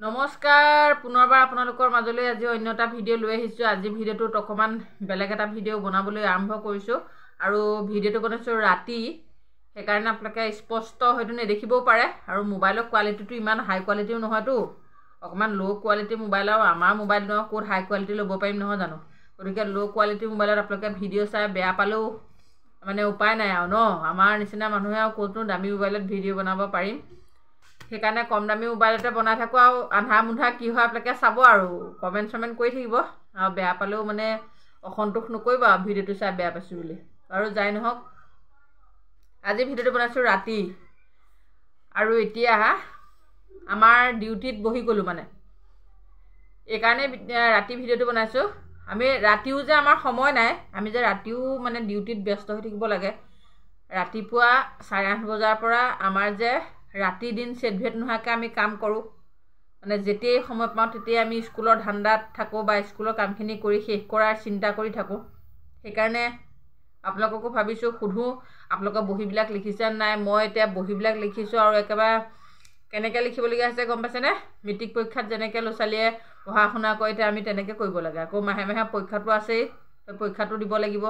নমস্কাৰ পুনৰবাৰ আপোনালোকৰ মাজলৈ আজি অন্য এটা ভিডিঅ' লৈ আহিছোঁ। আজি ভিডিঅ'টোত অকণমান বেলেগ এটা ভিডিঅ' বনাবলৈ আৰম্ভ কৰিছোঁ আৰু ভিডিঅ'টো বনাইছোঁ ৰাতি, সেইকাৰণে আপোনালোকে স্পষ্ট হয়তো নেদেখিবও পাৰে আৰু মোবাইলৰ কোৱালিটিটো ইমান হাই কোৱালিটিও নহয়তো, অকণমান ল' কোৱালিটি মোবাইল আৰু আমাৰ মোবাইল নহয় ক'ত হাই কোৱালিটি ল'ব পাৰিম নহয় জানো। গতিকে ল' কোৱালিটি মোবাইলত আপোনালোকে ভিডিঅ' চাই বেয়া পালেও মানে উপায় নাই আৰু আমাৰ নিচিনা মানুহে আৰু ক'তনো দামী মোবাইলত ভিডিঅ' বনাব পাৰিম। সেইকাৰণে কম দামী মোবাইলতে বনাই থাকোঁ আৰু আন্ধা মুন্ধা কি হয় আপোনালোকে চাব আৰু কমেণ্ট চমেণ্ট কৰি থাকিব আৰু বেয়া পালেও মানে অসন্তোষ নকৰিব আৰু ভিডিঅ'টো চাই বেয়া পাইছোঁ বুলি। আৰু যাই নহওক, আজি ভিডিঅ'টো বনাইছোঁ ৰাতি আৰু এতিয়া আমাৰ ডিউটিত বহি গ'লোঁ মানে, এইকাৰণে ৰাতি ভিডিঅ'টো বনাইছোঁ। আমি ৰাতিও যে আমাৰ সময় নাই, আমি যে ৰাতিও মানে ডিউটিত ব্যস্ত হৈ থাকিব লাগে। ৰাতিপুৱা 8:30 বজাৰ পৰা আমাৰ যে ৰাতি দিন চেটভেট নোহোৱাকৈ আমি কাম কৰোঁ, মানে যেতিয়াই সময় পাওঁ তেতিয়াই আমি স্কুলৰ ধান্দাত থাকোঁ বা স্কুলৰ কামখিনি কৰি শেষ কৰাৰ চিন্তা কৰি থাকোঁ। সেইকাৰণে আপোনালোককো ভাবিছোঁ সোধোঁ, আপোনালোকৰ বহীবিলাক লিখিছে নাই। মই এতিয়া বহীবিলাক লিখিছোঁ আৰু একেবাৰে কেনেকৈ লিখিবলগীয়া হৈছে গম পাইছেনে। মেট্ৰিক পৰীক্ষাত যেনেকৈ ল'ৰা ছোৱালীয়ে পঢ়া শুনা কৰে এতিয়া আমি তেনেকৈ কৰিব লাগে। আকৌ মাহে মাহে পৰীক্ষাটো আছেই, পৰীক্ষাটো দিব লাগিব।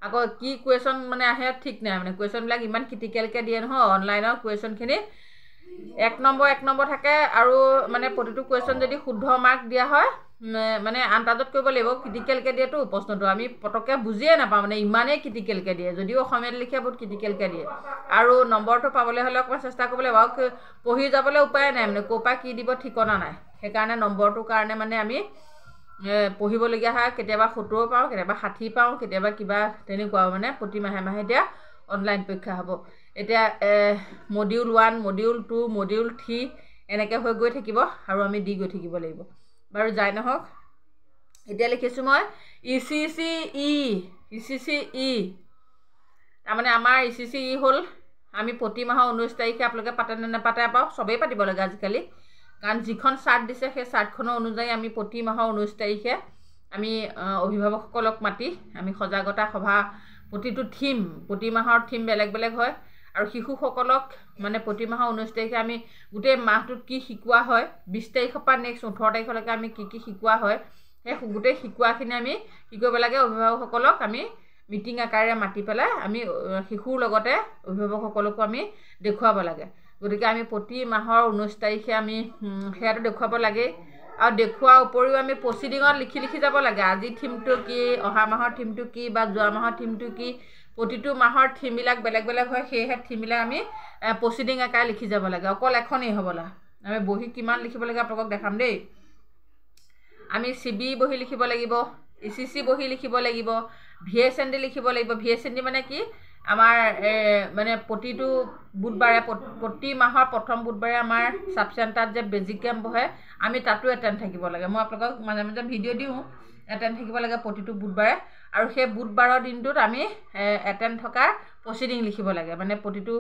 আকৌ কি কুৱেশ্যন মানে আহে ঠিক নাই, মানে কুৱেশ্যনবিলাক ইমান ক্ৰিটিকেলকৈ দিয়ে নহয়। অনলাইনৰ কুৱেশ্যনখিনি 1 নম্বৰ থাকে আৰু মানে প্ৰতিটো কুৱেশ্যন যদি শুদ্ধ মাৰ্ক দিয়া হয় মানে আন্দাজত কৰিব লাগিব। ক্ৰিটিকেলকৈ দিয়েতো প্ৰশ্নটো, আমি পটককৈ বুজিয়ে নাপাওঁ, মানে ইমানেই ক্ৰিটিকেলকৈ দিয়ে। যদিও অসমীয়াত লিখে বহুত ক্ৰিটিকেলকৈ দিয়ে আৰু নম্বৰটো পাবলৈ হ'লে অকণমান চেষ্টা কৰিব লাগিব। আৰু পঢ়ি যাবলৈ উপায় নাই, মানে ক'ৰ পৰা কি দিব ঠিকনা নাই। সেইকাৰণে নম্বৰটোৰ কাৰণে মানে আমি পঢ়িবলগীয়া হয়। কেতিয়াবা 70 পাওঁ, কেতিয়াবা 60 পাওঁ, কেতিয়াবা কিবা তেনেকুৱাও। মানে প্ৰতি মাহে মাহে এতিয়া অনলাইন পৰীক্ষা হ'ব। এতিয়া মডিউল 1, মডিউল 2, মডিউল 3 এনেকৈ হৈ গৈ থাকিব আৰু আমি দি গৈ থাকিব লাগিব। বাৰু যাই নহওক, এতিয়া লিখিছোঁ মই ECCE। তাৰমানে আমাৰ ECCE হ'ল, আমি প্ৰতি মাহৰ 19 তাৰিখে আপোনালোকে পাতে নে নেপাতে পাওঁ, চবেই পাতিব লাগে আজিকালি। কাৰণ যিখন চাৰ্ট দিছে সেই চাৰ্টখনৰ অনুযায়ী আমি প্ৰতি মাহৰ 19 তাৰিখে আমি অভিভাৱকসকলক মাতি আমি সজাগতা সভা, প্ৰতিটো থিম, প্ৰতি মাহৰ থিম বেলেগ বেলেগ হয়। আৰু শিশুসকলক মানে প্ৰতি মাহৰ 19 তাৰিখে আমি গোটেই মাহটোত কি শিকোৱা হয়, 20 তাৰিখৰ পৰা নেক্সট 18 তাৰিখলৈকে আমি কি কি শিকোৱা হয়, সেই গোটেই শিকোৱাখিনি আমি কি কৰিব লাগে, অভিভাৱকসকলক আমি মিটিং আকাৰেৰে মাতি পেলাই আমি শিশুৰ লগতে অভিভাৱকসকলকো আমি দেখুৱাব লাগে। গতিকে আমি প্ৰতি মাহৰ 19 তাৰিখে আমি সেয়াটো দেখুৱাব লাগেই। আৰু দেখুওৱাৰ উপৰিও আমি প্ৰচিডিঙত লিখি লিখি যাব লাগে, আজি থিমটো কি, অহা মাহৰ থিমটো কি বা যোৱা মাহৰ থিমটো কি। প্ৰতিটো মাহৰ থিমবিলাক বেলেগ বেলেগ হয়, সেয়েহে থিমবিলাক আমি প্ৰচিডিং আকাৰে লিখি যাব লাগে। অকল এখনেই হ'বলা, আমি বহি কিমান লিখিব লাগে আপোনালোকক দেখাম দেই। আমি CB বহি লিখিব লাগিব, ECC বহি লিখিব লাগিব, VSND লিখিব লাগিব। VSND মানে কি, আমাৰ মানে প্ৰতিটো বুধবাৰে, প্ৰতি মাহৰ প্ৰথম বুধবাৰে আমাৰ ছাব চেণ্টাৰত যে বেজিক কেম্প বহে, আমি তাতো এটেণ্ড থাকিব লাগে। মই আপোনালোকক মাজে মাজে ভিডিঅ' দিওঁ, এটেণ্ড থাকিব লাগে প্ৰতিটো বুধবাৰে। আৰু সেই বুধবাৰৰ দিনটোত আমি এটেণ্ড থকা প্ৰচিডিং লিখিব লাগে। মানে প্ৰতিটো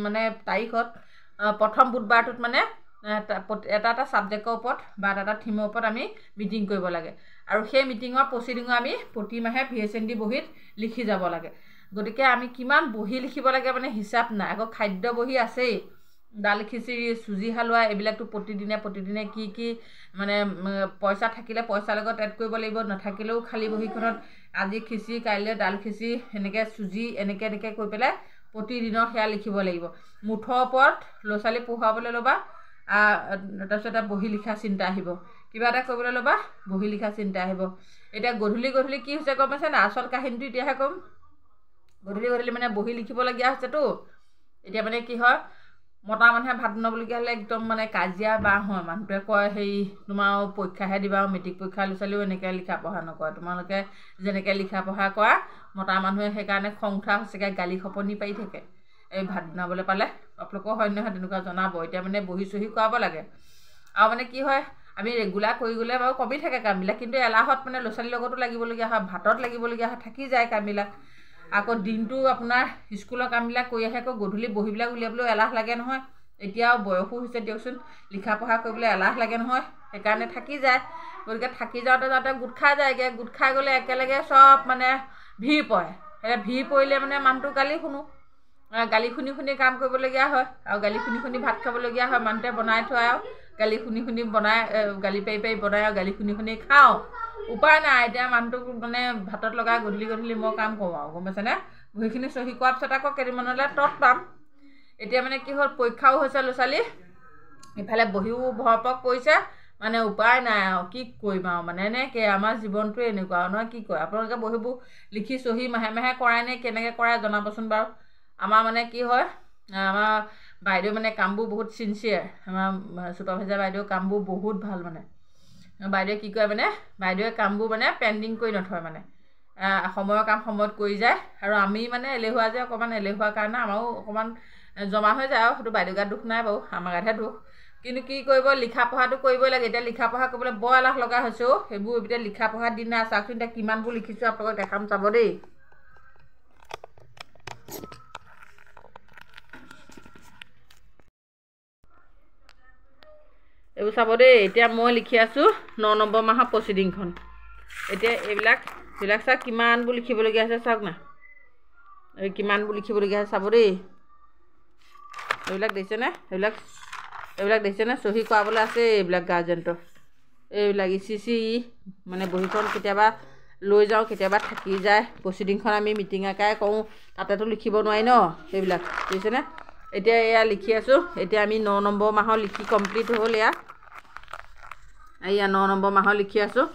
মানে তাৰিখত প্ৰথম বুধবাৰটোত মানে এটা এটা ছাবজেক্টৰ ওপৰত বা এটা থিমৰ ওপৰত আমি মিটিং কৰিব লাগে। আৰু সেই মিটিঙৰ প্ৰচিডিঙো আমি প্ৰতি মাহে VSND বহীত লিখি যাব লাগে। গতিকে আমি কিমান বহি লিখিব লাগে মানে হিচাপ নাই। আকৌ খাদ্য বহি আছেই, দাল খিচিৰি, চুজি হালোৱা, এইবিলাকতো প্ৰতিদিনে কি কি মানে পইচা থাকিলে পইচাৰ লগত এড কৰিব লাগিব, নাথাকিলেও খালী বহীখনত আজি খিচিৰি, কাইলৈ দাল খিচিৰি, এনেকৈ চুজি, এনেকৈ কৰি পেলাই প্ৰতিদিনৰ সেয়া লিখিব লাগিব। মুঠৰ ওপৰত ল'ৰা ছোৱালী পঢ়ুৱাবলৈ ল'বা, তাৰপিছত বহি লিখা চিন্তা আহিব। কিবা এটা কৰিবলৈ ল'বা, বহি লিখা চিন্তা আহিব। এতিয়া গধূলি কি হৈছে গম পাইছে নাই, আচল কাহিনীটো এতিয়াহে ক'ম। গধূলি মানে বহি লিখিবলগীয়া হৈছেতো। এতিয়া মানে কি হয়, মতা মানুহে ভাত বনাবলগীয়া হ'লে একদম মানে কাজিয়া বাঁহ হয়। মানুহটোৱে কয় হেৰি তোমাৰ পৰীক্ষাহে দিবা, মেট্ৰিক পৰীক্ষা ল'ৰা ছোৱালীও এনেকৈ লিখা পঢ়া নকৰে, তোমালোকে যেনেকৈ লিখা পঢ়া কৰা। মতা মানুহে সেইকাৰণে খং উঠা হৈছেগৈ, গালি খপনি পাৰি থাকে এই ভাত বনাবলৈ পালে। আপোনালোকৰ হয় নহয় তেনেকুৱা জনাব। এতিয়া মানে বহি চহি কৰাব লাগে। আৰু মানে কি হয়, আমি ৰেগুলাৰ কৰি গ'লে বাৰু কমি থাকে কামবিলাক, কিন্তু এলাহত মানে ল'ৰা ছোৱালীৰ লগতো লাগিবলগীয়া হয়, ভাতত লাগিবলগীয়া হয়, থাকি যায় কামবিলাক। আকৌ দিনটো আপোনাৰ স্কুলৰ কামবিলাক কৰি আহে, আকৌ গধূলি বহীবিলাক উলিয়াবলৈও এলাহ লাগে নহয়। এতিয়াও বয়সো হৈছে দিয়কচোন, লিখা পঢ়া কৰিবলৈ এলাহ লাগে নহয়, সেইকাৰণে থাকি যায়। গতিকে থাকি যাওঁতে গোট খাই যায়গৈ। গোট খাই গ'লে একেলগে চব মানে ভিৰ পৰে। ভিৰ পৰিলে মানে মানুহটো গালি শুনো। গালি শুনি শুনি কাম কৰিবলগীয়া হয় আৰু গালি শুনি শুনি ভাত খাবলগীয়া হয় মানুহটোৱে বনাই থয় আৰু গালি শুনি শুনি বনাই গালি পাৰি পাৰি বনাই আৰু গালি শুনি শুনি খাওঁ উপায় নাই এতিয়া মানুহটোক মানে ভাতত লগাই গধূলি গধূলি মই কাম কৰোঁ আৰু গম পাইছেনে বহীখিনি চহী কৰাৰ পিছত আকৌ কেইদিনমানলৈ তত পাম এতিয়া মানে কি হ'ল পৰীক্ষাও হৈছে ল'ৰা ছোৱালী ইফালে বহিও ভৰপক পৰিছে মানে উপায় নাই আৰু কি কৰিম আৰু মানে এনেকৈ আমাৰ জীৱনটোৱে এনেকুৱা আৰু নহয় কি কয় আপোনালোকে বহীবোৰ লিখি চহী মাহে মাহে কৰাই নে কেনেকৈ কৰাই জনাবচোন বাৰু আমাৰ মানে কি হয় আমাৰ বাইদেউ মানে কামবোৰ বহুত চিনচিয়াৰ আমাৰ ছুপাৰভাইজাৰ বাইদেউ কামবোৰ বহুত ভাল মানে বাইদেৱে কি কৰে মানে বাইদেৱে কামবোৰ মানে পেণ্ডিং কৰি নথয় মানে সময়ৰ কাম সময়ত কৰি যায় আৰু আমি মানে এলেহুৱা যে অকণমান এলেহুৱাৰ কাৰণে আমাৰো অকণমান জমা হৈ যায় আৰু সেইটো বাইদেউ গাত দুখ নাই বাৰু আমাৰ গাতহে দুখ কিন্তু কি কৰিব লিখা পঢ়াটো কৰিবই লাগে এতিয়া লিখা পঢ়া কৰিবলৈ বৰ এলাহ লগা হৈছে সেইবোৰ এতিয়া লিখা পঢ়াৰ দিন নাই চাওকচোন এতিয়া কিমানবোৰ লিখিছোঁ আপোনালোকক দেখাম চাব দেই এইবোৰ চাব দেই এতিয়া মই লিখি আছোঁ 9 নম্বৰ মাহৰ প্ৰচিডিংখন এতিয়া এইবিলাক চাওক কিমানবোৰ লিখিবলগীয়া আছে চাওক না এই কিমানবোৰ লিখিবলগীয়া আছে চাব দেই এইবিলাক দেখিছেনে এইবিলাক দেখিছেনে চহী কৰাবলৈ আছে এইবিলাক গাৰ্জেণ্টৰ এইবিলাক ইচিচি মানে বহীখন কেতিয়াবা লৈ যাওঁ কেতিয়াবা থাকি যায় প্ৰচিডিংখন আমি মিটিং আকাৰে কৰোঁ তাতেতো লিখিব নোৱাৰি ন সেইবিলাক দেখিছেনে এতিয়া এয়া লিখি আছোঁ এতিয়া আমি 9 নম্বৰ মাহৰ লিখি কমপ্লিট হ'ল এয়া 9 নম্বৰ মাহৰ লিখি আছোঁ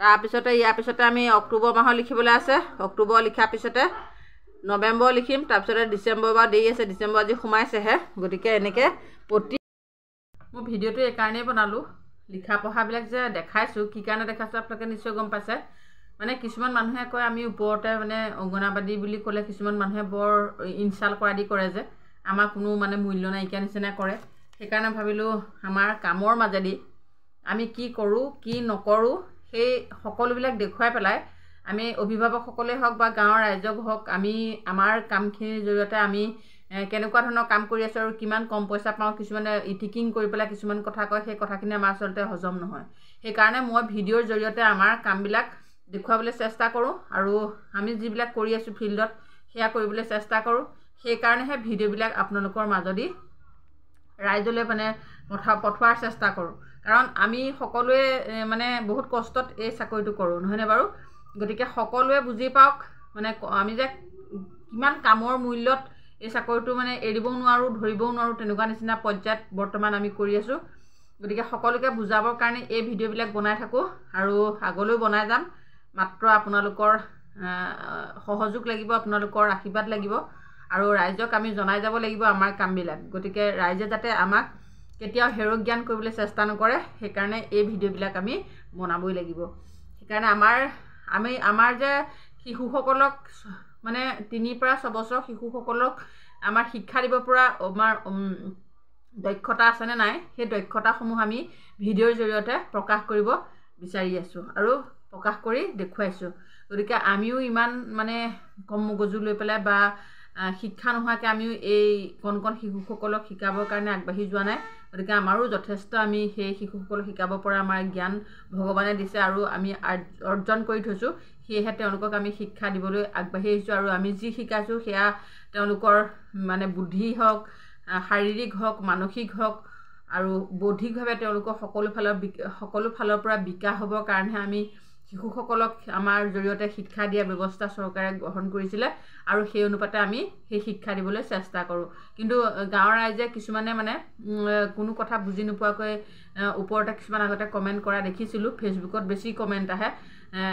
তাৰপিছতে ইয়াৰ পিছতে আমি অক্টোবৰ মাহৰ লিখিবলৈ আছে অক্টোবৰ লিখাৰ পিছতে নৱেম্বৰ লিখিম তাৰপিছতে ডিচেম্বৰ বাৰু দেৰি আছে ডিচেম্বৰ আজি সোমাইছেহে গতিকে এনেকৈ মই ভিডিঅ'টো এইকাৰণেই বনালোঁ লিখা পঢ়াবিলাক যে দেখাইছোঁ কি কাৰণে দেখাইছোঁ আপোনালোকে নিশ্চয় গম পাইছে মানে কিছুমান মানুহে কয় আমি ওপৰতে মানে অংগনাবাদী বুলি ক'লে কিছুমান মানুহে বৰ ইনচাল্ট কৰা দি কৰে যে আমাৰ কোনো মানে মূল্য নাইকিয়া নিচিনা কৰে সেইকাৰণে ভাবিলোঁ আমাৰ কামৰ মাজেদি আমি কি কৰোঁ কি নকৰোঁ সেই সকলোবিলাক দেখুৱাই পেলাই আমি অভিভাৱকসকলেই হওক বা গাঁৱৰ ৰাইজক হওক আমি আমাৰ কামখিনিৰ জৰিয়তে আমি কেনেকুৱা ধৰণৰ কাম কৰি আছোঁ আৰু কিমান কম পইচা পাওঁ কিছুমানে ইটিকিং কৰি পেলাই কিছুমান কথা কয় সেই কথাখিনি আমাৰ আচলতে হজম নহয় সেইকাৰণে মই ভিডিঅ'ৰ জৰিয়তে আমাৰ কামবিলাক দেখুৱাবলৈ চেষ্টা কৰোঁ আৰু আমি যিবিলাক কৰি আছোঁ ফিল্ডত সেয়া কৰিবলৈ চেষ্টা কৰোঁ সেইকাৰণেহে ভিডিঅ'বিলাক আপোনালোকৰ মাজেদি ৰাইজলৈ মানে পঠোৱাৰ চেষ্টা কৰোঁ কাৰণ আমি সকলোৱে মানে বহুত কষ্টত এই চাকৰিটো কৰোঁ নহয়নে বাৰু গতিকে সকলোৱে বুজি পাওক মানে আমি যে কিমান কামৰ মূল্যত এই চাকৰিটো মানে এৰিবও নোৱাৰোঁ ধৰিবও নোৱাৰোঁ তেনেকুৱা নিচিনা পৰ্যায়ত বৰ্তমান আমি কৰি আছোঁ গতিকে সকলোকে বুজাবৰ কাৰণে এই ভিডিঅ'বিলাক বনাই থাকোঁ আৰু আগলৈও বনাই যাম মাত্ৰ আপোনালোকৰ সহযোগ লাগিব আপোনালোকৰ আশীৰ্বাদ লাগিব আৰু ৰাইজক আমি জনাই যাব লাগিব আমাৰ কামবিলাক গতিকে ৰাইজে যাতে আমাক কেতিয়াও হেৰক জ্ঞান কৰিবলৈ চেষ্টা নকৰে সেইকাৰণে এই ভিডিঅ'বিলাক আমি বনাবই লাগিব সেইকাৰণে আমাৰ যে শিশুসকলক মানে 3 পৰা 6 বছৰ শিশুসকলক আমাৰ শিক্ষা দিব পৰা আমাৰ দক্ষতা আছেনে নাই সেই দক্ষতাসমূহ আমি ভিডিঅ'ৰ জৰিয়তে প্ৰকাশ কৰিব বিচাৰি আছোঁ আৰু প্ৰকাশ কৰি দেখুৱাইছোঁ গতিকে আমিও ইমান মানে কম মগজু লৈ পেলাই বা শিক্ষা নোহোৱাকৈ আমিও এই কণ কণ শিশুসকলক শিকাবৰ কাৰণে আগবাঢ়ি যোৱা নাই গতিকে আমাৰো যথেষ্ট আমি সেই শিশুসকলক শিকাব পৰা আমাৰ জ্ঞান ভগৱানে দিছে আৰু আমি অৰ্জন কৰি থৈছোঁ সেয়েহে তেওঁলোকক আমি শিক্ষা দিবলৈ আগবাঢ়ি আহিছোঁ আৰু আমি যি শিকাইছোঁ সেয়া তেওঁলোকৰ মানে বুদ্ধি হওক শাৰীৰিক হওক মানসিক হওক আৰু বৌদ্ধিকভাৱে তেওঁলোকৰ সকলো ফালৰ পৰা বিকাশ হ'বৰ কাৰণেহে আমি শিশুসকলক আমাৰ জৰিয়তে শিক্ষা দিয়া ব্যৱস্থা চৰকাৰে গ্ৰহণ কৰিছিলে আৰু সেই অনুপাতে আমি সেই শিক্ষা দিবলৈ চেষ্টা কৰোঁ কিন্তু গাঁৱৰ ৰাইজে কিছুমানে মানে কোনো কথা বুজি নোপোৱাকৈ ওপৰতে কিছুমান আগতে কমেণ্ট কৰা দেখিছিলোঁ ফেচবুকত বেছি কমেণ্ট আহে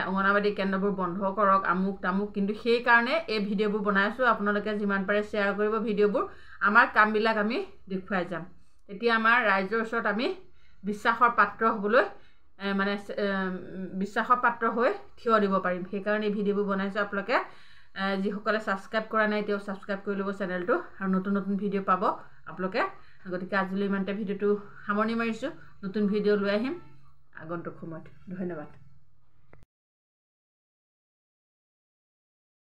অংগনাবাদী কেন্দ্ৰবোৰ বন্ধ কৰক আমুক তামুক কিন্তু সেইকাৰণে এই ভিডিঅ'বোৰ বনাইছোঁ আপোনালোকে যিমান পাৰে শ্বেয়াৰ কৰিব ভিডিঅ'বোৰ আমাৰ কামবিলাক আমি দেখুৱাই যাম তেতিয়া আমাৰ ৰাইজৰ ওচৰত আমি বিশ্বাসৰ পাত্ৰ হ'বলৈ মানে বিশ্বাসৰ পাত্ৰ হৈ থিয় দিব পাৰিম সেইকাৰণে এই ভিডিঅ'বোৰ বনাইছোঁ আপোনালোকে যিসকলে ছাবস্ক্ৰাইব কৰা নাই তেওঁ ছাবস্ক্ৰাইব কৰি ল'ব চেনেলটো আৰু নতুন ভিডিঅ' পাব আপোনালোকে গতিকে আজিলৈ ইমানতে ভিডিঅ'টো সামৰণি মাৰিছোঁ নতুন ভিডিঅ' লৈ আহিম আগন্তুক সময়ত ধন্যবাদ